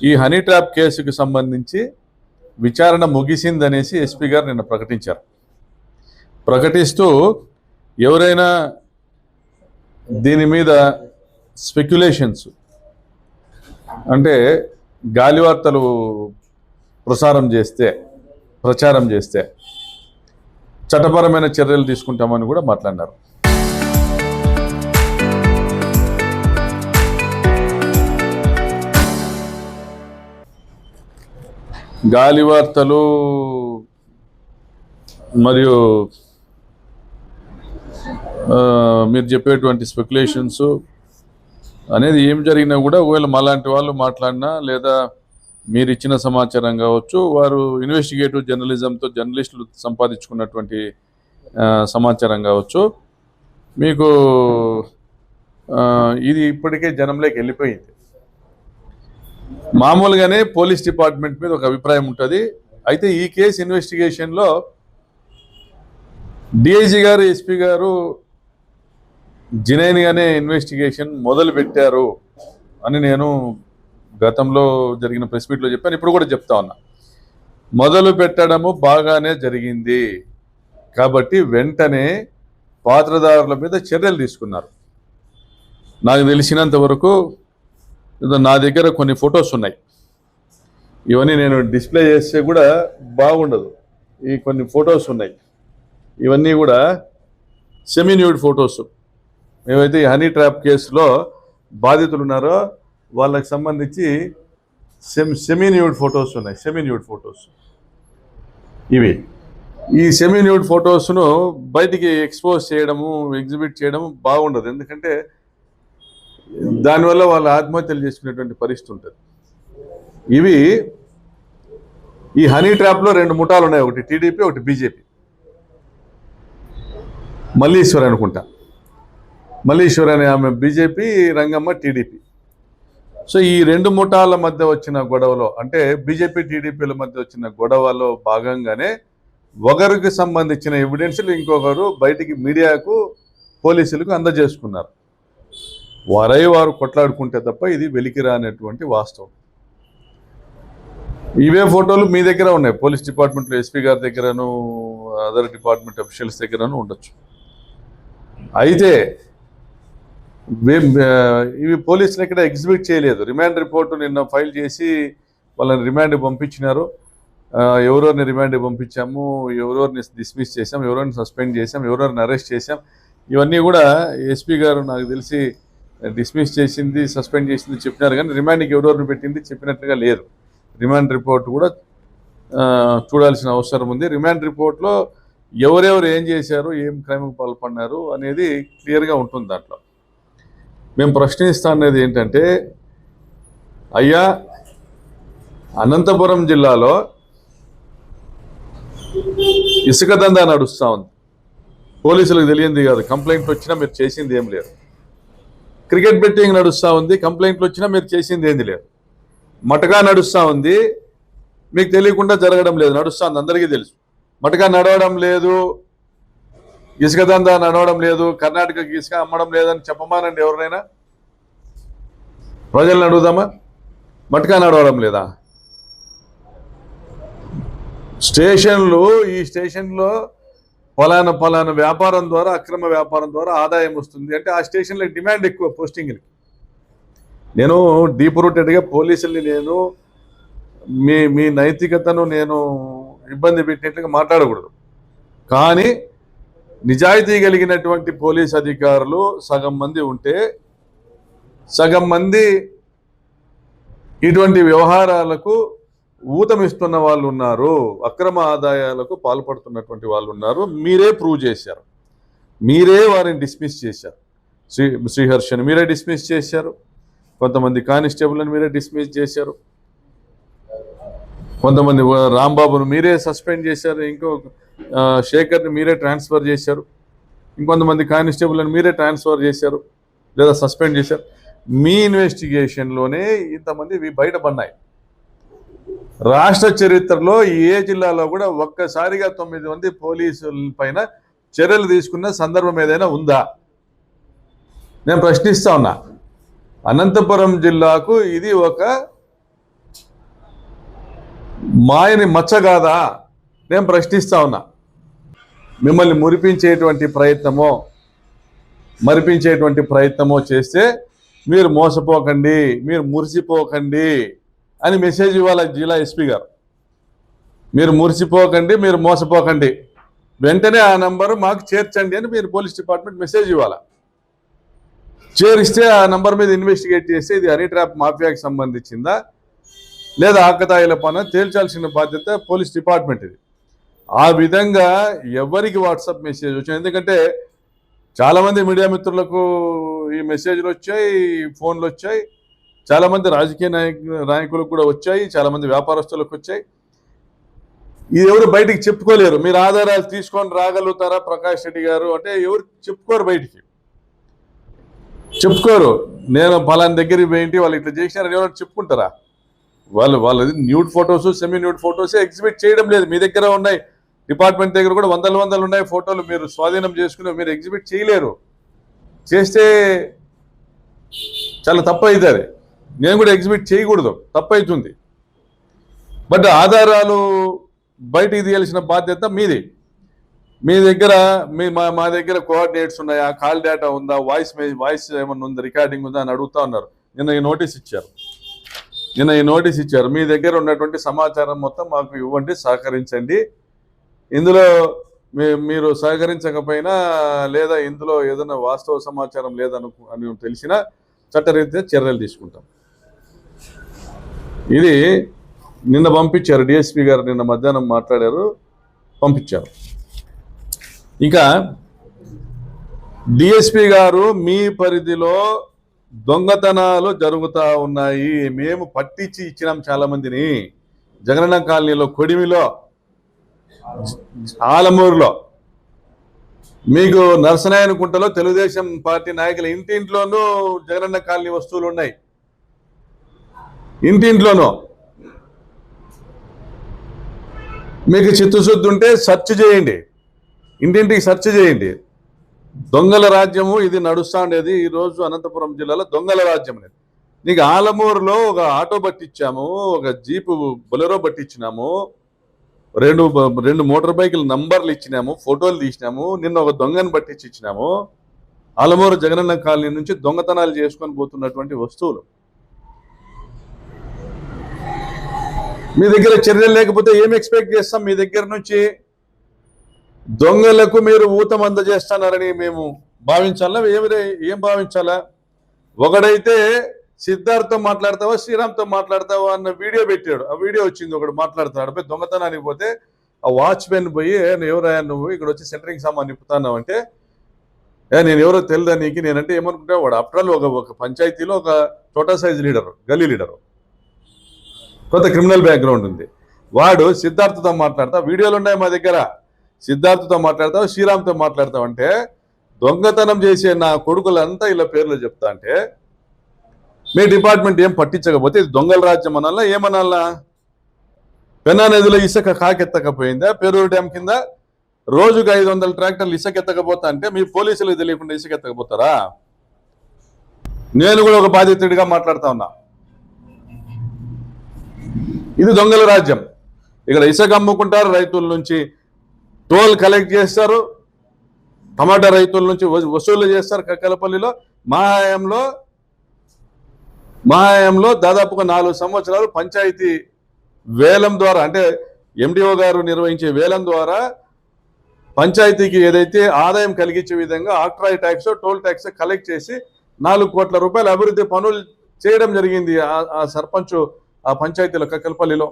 ఈ honey trap కేసుకు సంబంధించి విచారణ ముగిసిందనేసి ఎస్పీ గారు నిన్న ప్రకటించారు. ప్రకటిస్తూ ఎవరైనా దీని మీద స్పెక్యులేషన్స్ అంటే గాలివార్తలు ప్రచారం చేస్తే చట్టపరమైన చర్యలు తీసుకుంటామని కూడా మాట్లాడినారు. గాలివార్తలు మరియు మీరు చెప్పేటువంటి స్పెక్యులేషన్స్ అనేది ఏం జరిగినా కూడా ఒకవేళ మాలాంటి వాళ్ళు మాట్లాడినా లేదా మీరు ఇచ్చిన సమాచారం కావచ్చు, వారు ఇన్వెస్టిగేటివ్ జర్నలిజంతో జర్నలిస్టులు సంపాదించుకున్నటువంటి సమాచారం కావచ్చు, మీకు ఇది ఇప్పటికే జనంలోకి వెళ్ళిపోయింది. మామూలుగానే పోలీస్ డిపార్ట్మెంట్ మీద ఒక అభిప్రాయం ఉంటుంది. అయితే ఈ కేసు ఇన్వెస్టిగేషన్లో డిఐజీ గారు, ఎస్పీ గారు జినైన్గానే ఇన్వెస్టిగేషన్ మొదలు పెట్టారు అని నేను గతంలో జరిగిన ప్రెస్ మీట్లో చెప్పాను, ఇప్పుడు కూడా చెప్తా ఉన్నా. మొదలు పెట్టడము బాగానే జరిగింది కాబట్టి వెంటనే పాత్రదారుల మీద చర్యలు తీసుకున్నారు. నాకు తెలిసినంత వరకు నా దగ్గర కొన్ని ఫొటోస్ ఉన్నాయి, ఇవన్నీ నేను డిస్ప్లే చేస్తే కూడా బాగుండదు. ఈ కొన్ని ఫొటోస్ ఉన్నాయి, ఇవన్నీ కూడా సెమీ న్యూడ్ ఫొటోస్. ఏవైతే ఈ హనీ ట్రాప్ కేసులో బాధితులు ఉన్నారో వాళ్ళకి సంబంధించి సెమీ న్యూడ్ ఫొటోస్ ఉన్నాయి. సెమీ న్యూడ్ ఫొటోస్ ఇవి. ఈ సెమీ న్యూడ్ ఫొటోస్ను బయటికి ఎక్స్పోజ్ చేయడము, ఎగ్జిబిట్ చేయడము బాగుండదు. ఎందుకంటే దానివల్ల వాళ్ళు ఆత్మహత్యలు చేసుకునేటువంటి పరిస్థితి ఉంటుంది. ఇవి ఈ హనీ ట్రాప్లో 2 ముఠాలు ఉన్నాయి, ఒకటి టీడీపీ, ఒకటి బీజేపీ. మల్లీశ్వర్ అనుకుంటా, మల్లీశ్వర్ అనే ఆమె బీజేపీ, రంగమ్మ టీడీపీ. సో ఈ 2 ముఠాల మధ్య వచ్చిన గొడవలో, అంటే బీజేపీ టీడీపీల మధ్య వచ్చిన గొడవలో భాగంగానే ఒకరికి సంబంధించిన ఎవిడెన్స్లు ఇంకొకరు బయటికి మీడియాకు, పోలీసులకు అందజేసుకున్నారు. వారు కొట్లాడుకుంటే తప్ప ఇది వెలికి రానటువంటి వాస్తవం. ఇవే ఫోటోలు మీ దగ్గర ఉన్నాయి, పోలీస్ డిపార్ట్మెంట్లో ఎస్పీ గారి దగ్గరను, అదర్ డిపార్ట్మెంట్ అఫీషియల్స్ దగ్గరను ఉండొచ్చు. అయితే ఇవి పోలీసులు ఎక్కడ ఎగ్జిబిట్ చేయలేదు. రిమాండ్ రిపోర్టు నిన్న ఫైల్ చేసి వాళ్ళని రిమాండ్ పంపించినారు. ఎవరెవరిని రిమాండ్ పంపించాము, ఎవరెవరిని డిస్మిస్ చేసాం, ఎవరెవరిని సస్పెండ్ చేసాం, ఎవరెవరిని అరెస్ట్ చేసాం, ఇవన్నీ కూడా ఎస్పీ గారు నాకు తెలిసి డిస్మిస్ చేసింది, సస్పెండ్ చేసింది చెప్పినారు. కానీ రిమాండ్కి ఎవరెవరిని పెట్టింది చెప్పినట్టుగా లేదు. రిమాండ్ రిపోర్ట్ కూడా చూడాల్సిన అవసరం ఉంది. రిమాండ్ రిపోర్ట్లో ఎవరెవరు ఏం చేశారు, ఏం క్రైమ్కి పాల్పడినారు అనేది క్లియర్గా ఉంటుంది. దాంట్లో మేము ప్రశ్నిస్తా అనేది ఏంటంటే, అయ్యా అనంతపురం జిల్లాలో ఇసుక దందా నడుస్తూ ఉంది, పోలీసులకు తెలియంది కాదు, కంప్లైంట్లు వచ్చినా మీరు చేసింది ఏం లేదు. క్రికెట్ బెట్టింగ్ నడుస్తూ ఉంది, కంప్లైంట్లు వచ్చినా మీరు చేసింది ఏంది లేదు. మటకా నడుస్తూ ఉంది, మీకు తెలియకుండా జరగడం లేదు, నడుస్తుంది, అందరికీ తెలుసు. మటకా నడవడం లేదు, ఇసుక దందా నడవడం లేదు, కర్ణాటకకి ఇసుక అమ్మడం లేదని చెప్పమానండి ఎవరినైనా. ప్రజలను అడుగుదామా? మటకా నడవడం లేదా? స్టేషన్లు, ఈ స్టేషన్లో పలానా వ్యాపారం ద్వారా, అక్రమ వ్యాపారం ద్వారా ఆదాయం వస్తుంది అంటే ఆ స్టేషన్లో డిమాండ్ ఎక్కువ పోస్టింగ్లకి. నేను డీప్ రూటెడ్గా పోలీసుల్ని నేను మీ నైతికతను నేను ఇబ్బంది పెట్టినట్లుగా మాట్లాడకూడదు. కానీ నిజాయితీ కలిగినటువంటి పోలీస్ అధికారులు సగం మంది ఉంటే, సగం మంది ఇటువంటి వ్యవహారాలకు ఊతమిస్తున్న వాళ్ళు ఉన్నారు, అక్రమ ఆదాయాలకు పాల్పడుతున్నటువంటి వాళ్ళు ఉన్నారు. మీరే ప్రూవ్ చేశారు, మీరే వారిని డిస్మిస్ చేశారు. శ్రీహర్షని మీరే డిస్మిస్ చేశారు, కొంతమంది కానిస్టేబుల్ని మీరే డిస్మిస్ చేశారు, కొంతమంది రాంబాబును మీరే సస్పెండ్ చేశారు, ఇంకో శేఖర్ని మీరే ట్రాన్స్ఫర్ చేశారు, ఇంకొంతమంది కానిస్టేబుల్ని మీరే ట్రాన్స్ఫర్ చేశారు లేదా సస్పెండ్ చేశారు. మీ ఇన్వెస్టిగేషన్లోనే ఇంతమంది బయటపడినాయి. రాష్ట్ర చరిత్రలో ఏ జిల్లాలో కూడా ఒక్కసారిగా 9 మంది పోలీసుల పైన చర్యలు తీసుకున్న సందర్భం ఏదైనా ఉందా? నేను ప్రశ్నిస్తా ఉన్నా. అనంతపురం జిల్లాకు ఇది ఒక మాయని మచ్చ కాదా? నేను ప్రశ్నిస్తా ఉన్నా. మిమ్మల్ని మురిపించేటువంటి ప్రయత్నమో మరిపించేటువంటి ప్రయత్నమో చేస్తే మీరు మోసపోకండి, మీరు మురిసిపోకండి అని మెసేజ్ ఇవ్వాలి జిల్లా ఎస్పీ గారు. మీరు మురిసిపోకండి, మీరు మోసపోకండి, వెంటనే ఆ నంబరు మాకు చేర్చండి అని మీరు పోలీస్ డిపార్ట్మెంట్ మెసేజ్ ఇవ్వాలి. చేరిస్తే ఆ నంబర్ మీద ఇన్వెస్టిగేట్ చేస్తే ఇది హనీ ట్రాప్ మాఫియాకి సంబంధించిందా లేదా ఆకతాయిల పన తేల్చాల్సిన బాధ్యత పోలీస్ డిపార్ట్మెంట్ ఇది. ఆ విధంగా ఎవరికి వాట్సాప్ మెసేజ్ వచ్చింది, ఎందుకంటే చాలామంది మీడియా మిత్రులకు ఈ మెసేజ్లు వచ్చాయి, ఫోన్లు వచ్చాయి, చాలామంది రాజకీయ నాయకులకు కూడా వచ్చాయి, చాలామంది వ్యాపారస్తులకు వచ్చాయి. ఇది ఎవరు బయటికి చెప్పుకోలేరు. మీరు ఆధారాలు తీసుకొని రాగలుగుతారా ప్రకాష్ రెడ్డి గారు అంటే ఎవరు చెప్పుకోరు, బయటికి చెప్పుకోరు. నేను ఫలాని దగ్గరికి పోయింటి వాళ్ళు ఇట్లా చేసినారని ఎవరు చెప్పుకుంటారా? వాళ్ళది nude photos, semi nude photos exhibit చేయడం లేదు. మీ దగ్గర ఉన్నాయి, డిపార్ట్మెంట్ దగ్గర కూడా వందలు ఉన్నాయి ఫోటోలు, మీరు స్వాధీనం చేసుకుని మీరు ఎగ్జిబిట్ చేయలేరు. చేస్తే చాలా తప్పు అవుతుంది. నేను కూడా ఎగ్జిబిట్ చేయకూడదు, తప్పు అవుతుంది. బట్ ఆధారాలు బయటికి తీయాల్సిన బాధ్యత మీది. మీ దగ్గర మా దగ్గర కోఆర్డినేట్స్ ఉన్నాయా, కాల్ డేటా ఉందా, వాయిస్ ఏమన్నా ఉందా, రికార్డింగ్ ఉందా అని అడుగుతా ఉన్నారు. నిన్న ఈ నోటీస్ ఇచ్చారు. మీ దగ్గర ఉన్నటువంటి సమాచారం మొత్తం మాకు ఇవ్వండి, సహకరించండి. ఇందులో మీరు సహకరించకపోయినా లేదా ఇందులో ఏదైనా వాస్తవ సమాచారం లేదని తెలిసినా చట్టరీత్యా చర్యలు తీసుకుంటాం. ఇది నిన్న పంపించారు, డిఎస్పీ గారు నిన్న మధ్యాహ్నం మాట్లాడారు, పంపించారు. ఇంకా డిఎస్పీ గారు మీ పరిధిలో దొంగతనాలు జరుగుతూ ఉన్నాయి, మేము పట్టించి ఇచ్చినాం చాలా మందిని. జగనన్న కాలనీలో, కొడిమిలో, ఆలమూరులో, మీకు నరసనాయనకుంటలో తెలుగుదేశం పార్టీ నాయకుల ఇంటింట్లోనూ జగనన్న కాలనీ వస్తువులు ఉన్నాయి. ఇంటింట్లోనూ మీకు చిత్తశుద్ధి ఉంటే సెర్చ్ చేయండి, ఇంటింటికి సెర్చ్ చేయండి. దొంగల రాజ్యము ఇది నడుస్తూ ఉండేది ఈరోజు అనంతపురం జిల్లాలో, దొంగల రాజ్యం అనేది. నీకు ఆలమూరులో ఒక ఆటో పట్టించాము, ఒక జీపు బొలెరో పట్టించినాము, రెండు మోటార్ బైకుల నంబర్లు ఇచ్చినాము, ఫోటోలు తీసినాము, నిన్న ఒక దొంగను పట్టించి ఇచ్చినాము. ఆలమూరు జగనన్న కాలనీ నుంచి దొంగతనాలు చేసుకొని పోతున్నటువంటి వస్తువులు. మీ దగ్గర చర్యలు లేకపోతే ఏం ఎక్స్పెక్ట్ చేస్తాం? మీ దగ్గర నుంచి దొంగలకు మీరు ఊతం అందజేస్తున్నారని మేము భావించాలా? ఏం భావించాలా? ఒకడైతే సిద్ధార్థ్తో మాట్లాడతావా, శ్రీరామ్తో మాట్లాడతావా అన్న వీడియో పెట్టాడు. ఆ వీడియో వచ్చింది, ఒకడు మాట్లాడుతున్నాడు. పోయి దొంగతనానికి పోతే ఆ వాచ్మెన్ పోయి, ఎవరయ్యా నువ్వు ఇక్కడ వచ్చి సెంటరింగ్ సామాన్ నింపుతున్నావు అంటే, నేను ఎవరో తెలియదా నీకు? నేనంటే ఏమనుకుంటా, వాడు ఆఫ్టర్ ఆల్ ఒక పంచాయతీలో ఒక చోటా సైజ్ లీడరు, గల్లీ లీడరు, కొంత క్రిమినల్ బ్యాక్గ్రౌండ్ ఉంది. వాడు సిద్ధార్థతో మాట్లాడతా, వీడియోలు ఉన్నాయి మా దగ్గర, సిద్ధార్థతో మాట్లాడతావు, శ్రీరామ్తో మాట్లాడతావు అంటే, దొంగతనం చేసే నా కొడుకులంతా ఇలా పేర్లు చెప్తా అంటే మీ డిపార్ట్మెంట్ ఏం పట్టించకపోతే ఇది దొంగల రాజ్యం అనాలా, ఏమనాలా? పెన్నా నదిలో ఇసుక కాకెత్తకపోయిందా? పేరూరు డ్యామ్ కింద రోజుకు 500 ట్రాక్టర్లు ఇసుక ఎత్తకపోతా అంటే మీ పోలీసులకు తెలియకుండా ఇసుక ఎత్తకపోతారా? నేను కూడా ఒక బాధితుడిగా మాట్లాడుతా ఉన్నా. ఇది దొంగల రాజ్యం. ఇక్కడ ఇసుక అమ్ముకుంటారు, రైతుల నుంచి టోల్ కలెక్ట్ చేస్తారు, టమాటా రైతుల నుంచి వసూలు చేస్తారు. కక్కలపల్లిలో మా హయాంలో దాదాపుగా 4 సంవత్సరాలు పంచాయతీ వేలం ద్వారా, అంటే ఎండిఓ గారు నిర్వహించే వేలం ద్వారా పంచాయతీకి ఏదైతే ఆదాయం కలిగించే విధంగా octroi tax, toll tax collect చేసి 4 కోట్ల రూపాయల అభివృద్ధి పనులు చేయడం జరిగింది ఆ సర్పంచ్ ఆ పంచాయతీలో, కక్కలపల్లిలో.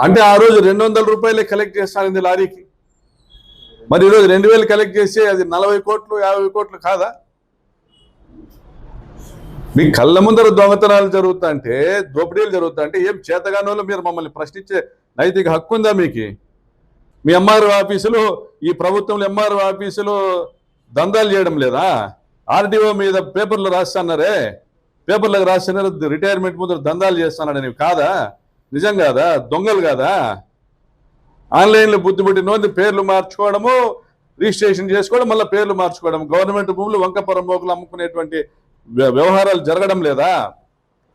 అంటే ఆ రోజు 200 రూపాయలే కలెక్ట్ చేస్తానంది లారీకి. మరి ఈరోజు 2000 కలెక్ట్ చేసి అది 40 కోట్లు 50 కోట్లు కాదా? మీ కళ్ళ ముందర దొంగతనాలు జరుగుతా అంటే, దోపిడీలు జరుగుతా అంటే ఏం చేతగానోళ్ళు మీరు మమ్మల్ని ప్రశ్నించే నైతిక హక్కు ఉందా మీకు? మీ ఎంఆర్ఓ ఆఫీసులు, ఈ ప్రభుత్వంలో ఎంఆర్ఓ ఆఫీసులు దందాలు చేయడం లేదా? ఆర్డీఓ మీద పేపర్లు రాస్తున్నారే, పేపర్లకు రాస్తున్నారు రిటైర్మెంట్ ముందు దందాలు చేస్తున్నాడని కాదా? నిజం కాదా? దొంగలు కాదా? ఆన్లైన్లో బుద్ధి నోంది పేర్లు మార్చుకోవడము, రిజిస్ట్రేషన్ చేసుకోవడం, మళ్ళీ పేర్లు మార్చుకోవడం, గవర్నమెంట్ భూములు వంకపరం మోకులు అమ్ముకునేటువంటి వ్యవహారాలు జరగడం లేదా?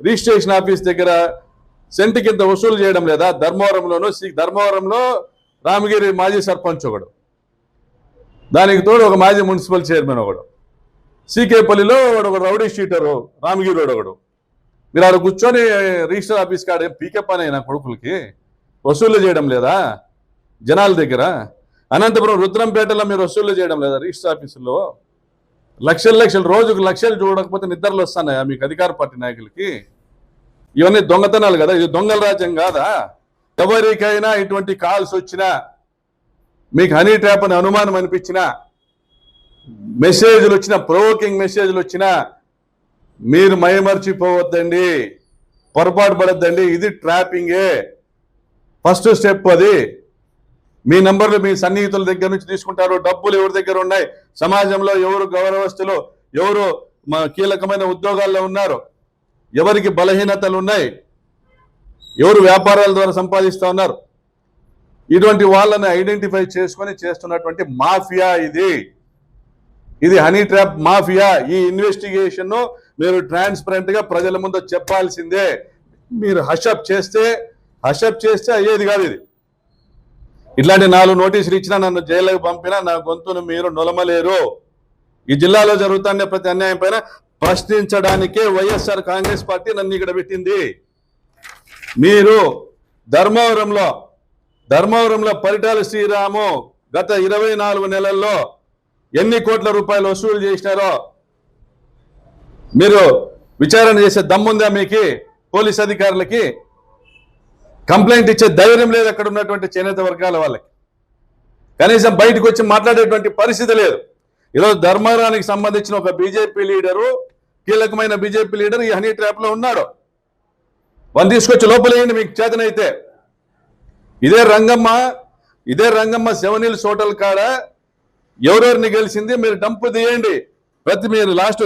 రిజిస్ట్రేషన్ ఆఫీస్ దగ్గర సెంటుకి ఇంత వసూలు చేయడం లేదా? ధర్మవరంలో రామగిరి మాజీ సర్పంచ్ ఒకడు, దానికి తోడు ఒక మాజీ మున్సిపల్ చైర్మన్ ఒకడు, సీకేపల్లిలో ఒక రౌడీ షీటరు రామగిరి ఒకడు. మీరు ఆడ కూర్చొని రిజిస్టర్ ఆఫీస్ కాడ పీకే పని నా కొడుకులకి వసూలు చేయడం లేదా జనాల దగ్గర? అనంతపురం రుద్రంపేటలో మీరు వసూలు చేయడం లేదా రిజిస్టర్ ఆఫీసులో? లక్షలు రోజుకు లక్షలు చూడకపోతే నిద్రలు వస్తున్నాయా మీకు అధికార పార్టీ నాయకులకి? ఇవన్నీ దొంగతనాలు కదా, ఇది దొంగల రాజ్యం కాదా? ఎవరికైనా ఇటువంటి కాల్స్ వచ్చినా, మీకు హనీ ట్రాప్ అని అనుమానం అనిపించినా, మెసేజ్లు వచ్చినా, ప్రొవోకింగ్ మెసేజ్లు వచ్చినా మీరు మైమర్చిపోవద్దండి, పొరపాటు పడద్దండి. ఇది ట్రాపింగే. ఫస్ట్ స్టెప్ అది. మీ నంబర్లు మీ సన్నిహితుల దగ్గర నుంచి తీసుకుంటారు. డబ్బులు ఎవరి దగ్గర ఉన్నాయి, సమాజంలో ఎవరు గౌరవస్తులు, ఎవరు కీలకమైన ఉద్యోగాల్లో ఉన్నారు, ఎవరికి బలహీనతలు ఉన్నాయి, ఎవరు వ్యాపారాల ద్వారా సంపాదిస్తూ ఉన్నారు, ఇటువంటి వాళ్ళని ఐడెంటిఫై చేసుకొని చేస్తున్నటువంటి మాఫియా ఇది హనీ ట్రాప్ మాఫియా. ఈ ఇన్వెస్టిగేషన్ మీరు ట్రాన్స్పరెంట్ గా ప్రజల ముందు చెప్పాల్సిందే. మీరు హషప్ చేస్తే అయ్యేది కాదు ఇది. ఇట్లాంటి 4 నోటీసులు ఇచ్చినా, నన్ను జైలుకు పంపినా నా గొంతును మీరు నొలమలేరు. ఈ జిల్లాలో జరుగుతున్న ప్రతి అన్యాయం పైన ప్రశ్నించడానికే వైఎస్ఆర్ కాంగ్రెస్ పార్టీ నన్ను ఇక్కడ పెట్టింది. మీరు ధర్మవరంలో పరిటాల శ్రీరాము గత 24 నెలల్లో ఎన్ని కోట్ల రూపాయలు వసూలు చేసినారో మీరు విచారణ చేసే దమ్ముందా మీకు? పోలీస్ అధికారులకి కంప్లైంట్ ఇచ్చే ధైర్యం లేదు అక్కడ ఉన్నటువంటి చేనేత వర్గాల వాళ్ళకి. కనీసం బయటకు వచ్చి మాట్లాడేటువంటి పరిస్థితి లేదు. ఈరోజు ధర్మవరానికి సంబంధించిన ఒక బీజేపీ లీడరు, కీలకమైన బీజేపీ లీడర్ ఈ హనీ ట్రాప్ లో ఉన్నాడు. వాళ్ళు తీసుకొచ్చి లోపలేయండి మీకు చేతనైతే. ఇదే రంగమ్మ సెవెనిల్స్ హోటల్ కాడ ఎవరెవరిని గెలిచింది మీరు డంపు తీయండి. మీరు లాస్ట్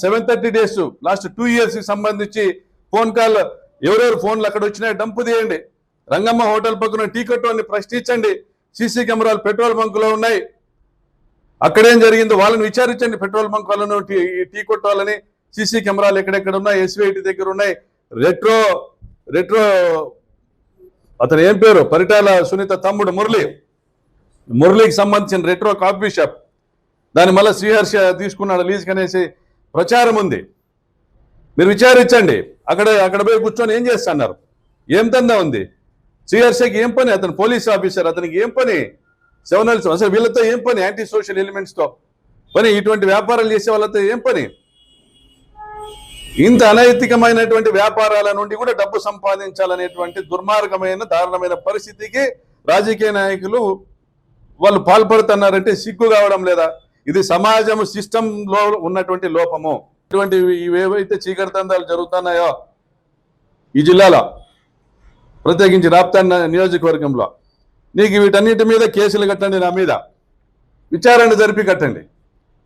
730 డేస్, లాస్ట్ 2 years కి సంబంధించి ఫోన్ కాల్, ఎవరెవరు ఫోన్లు అక్కడ వచ్చినాయి డంపు తీయండి. రంగమ్మ హోటల్ పక్కన టీ కొట్టుని ప్రశ్నించండి. సీసీ కెమెరాలు పెట్రోల్ బంకులో ఉన్నాయి, అక్కడేం జరిగిందో వాళ్ళని విచారించండి. పెట్రోల్ బంక్ వాళ్ళను, టీ కొట్టు వాళ్ళని, సీసీ కెమెరాలు ఎక్కడెక్కడ ఉన్నాయి, ఎస్వీఐటి దగ్గర ఉన్నాయి. రెట్రో అతను ఏం పేరు, పరిటాల సునీత తమ్ముడు మురళికి సంబంధించిన రెట్రో కాఫీ షాప్, దాన్ని మళ్ళీ శ్రీహర్ష తీసుకున్నాడు లీజ్ అనేసి ప్రచారం ఉంది. మీరు విచారించండి. అక్కడ పోయి కూర్చొని ఏం చేస్తున్నారు, ఏం దందా ఉంది? శ్రీహర్షకి ఏం పని? అతను పోలీస్ ఆఫీసర్, అతనికి ఏం పని? సెవెనల్స్ అసలు వీళ్ళతో ఏం పని? యాంటీ సోషల్ ఎలిమెంట్స్ తో పని, ఇటువంటి వ్యాపారాలు చేసే వాళ్ళతో ఏం పని? ఇంత అనైతికమైనటువంటి వ్యాపారాల నుండి కూడా డబ్బు సంపాదించాలనేటువంటి దుర్మార్గమైన దారుణమైన పరిస్థితికి రాజకీయ నాయకులు వాళ్ళు పాల్పడుతున్నారంటే సిగ్గు కావడం లేదా? ఇది సమాజం సిస్టమ్ లో ఉన్నటువంటి లోపము. ఇటువంటి ఇవేవైతే చీకటి దందాలు జరుగుతున్నాయో ఈ జిల్లాలో, ప్రత్యేకించి రాప్తాన్ నియోజకవర్గంలో, నీకు వీటన్నిటి మీద కేసులు కట్టండి, నా మీద విచారణ జరిపి కట్టండి,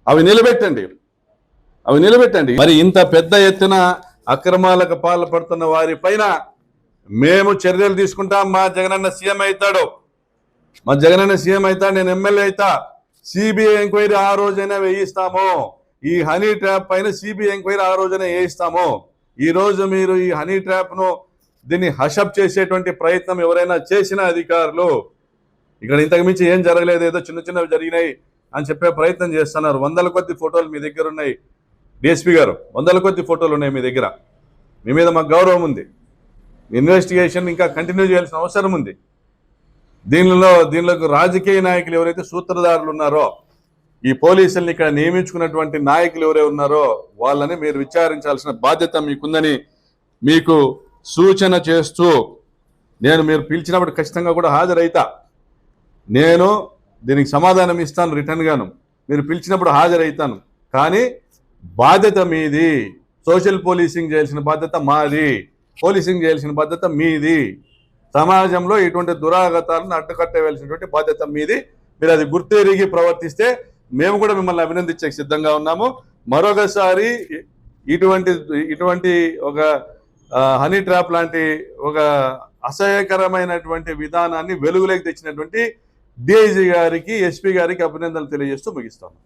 అవి నిలబెట్టండి. మరి ఇంత పెద్ద ఎత్తున అక్రమాలకు పాల్పడుతున్న వారి పైన మేము చర్యలు తీసుకుంటాం. మా జగనన్న సీఎం అవుతాడు, నేను ఎమ్మెల్యే అవుతా. సిబిఐ ఎంక్వైరీ ఆ రోజైనా వేయిస్తాము. ఈ హనీ ట్రాప్ పైన సిబిఐ ఎంక్వైరీ ఆ రోజైనా వేయిస్తాము. ఈ రోజు మీరు ఈ హనీ ట్రాప్ ను దీన్ని హషప్ చేసేటువంటి ప్రయత్నం ఎవరైనా చేసిన అధికారులు, ఇక్కడ ఇంతకు మించి ఏం జరగలేదు, ఏదో చిన్నవి జరిగినాయి అని చెప్పే ప్రయత్నం చేస్తున్నారు. 100ల కొద్ది ఫోటోలు మీ దగ్గర ఉన్నాయి డిఎస్పీ గారు, 100ల కొద్ది ఫోటోలు ఉన్నాయి మీ దగ్గర. మీ మీద మాకు గౌరవం ఉంది. ఇన్వెస్టిగేషన్ ఇంకా కంటిన్యూ చేయాల్సిన అవసరం ఉంది. దీనిలోకి రాజకీయ నాయకులు ఎవరైతే సూత్రధారులు ఉన్నారో, ఈ పోలీసుల్ని ఇక్కడ నియమించుకున్నటువంటి నాయకులు ఎవరైతే ఉన్నారో వాళ్ళని మీరు విచారించాల్సిన బాధ్యత మీకుందని మీకు సూచన చేస్తూ, మీరు పిలిచినప్పుడు ఖచ్చితంగా కూడా హాజరైతా. నేను దీనికి సమాధానం ఇస్తాను రిటర్న్ గాను. మీరు పిలిచినప్పుడు హాజరైతాను. కానీ బాధ్యత మీది. సోషల్ పోలీసింగ్ చేయాల్సిన బాధ్యత మాది, పోలీసింగ్ చేయాల్సిన బాధ్యత మీది. సమాజంలో ఇటువంటి దురాగతాలను అడ్డుకట్టవలసినటువంటి బాధ్యత మీది. మీరు అది గుర్తెరిగి ప్రవర్తిస్తే మేము కూడా మిమ్మల్ని అభినందించే సిద్ధంగా ఉన్నాము. మరొకసారి ఇటువంటి ఒక హనీ ట్రాప్ లాంటి ఒక అసహ్యకరమైనటువంటి విధానాన్ని వెలుగులోకి తెచ్చినటువంటి డిఐజీ గారికి, ఎస్పీ గారికి అభినందనలు తెలియజేస్తూ ముగిస్తాము.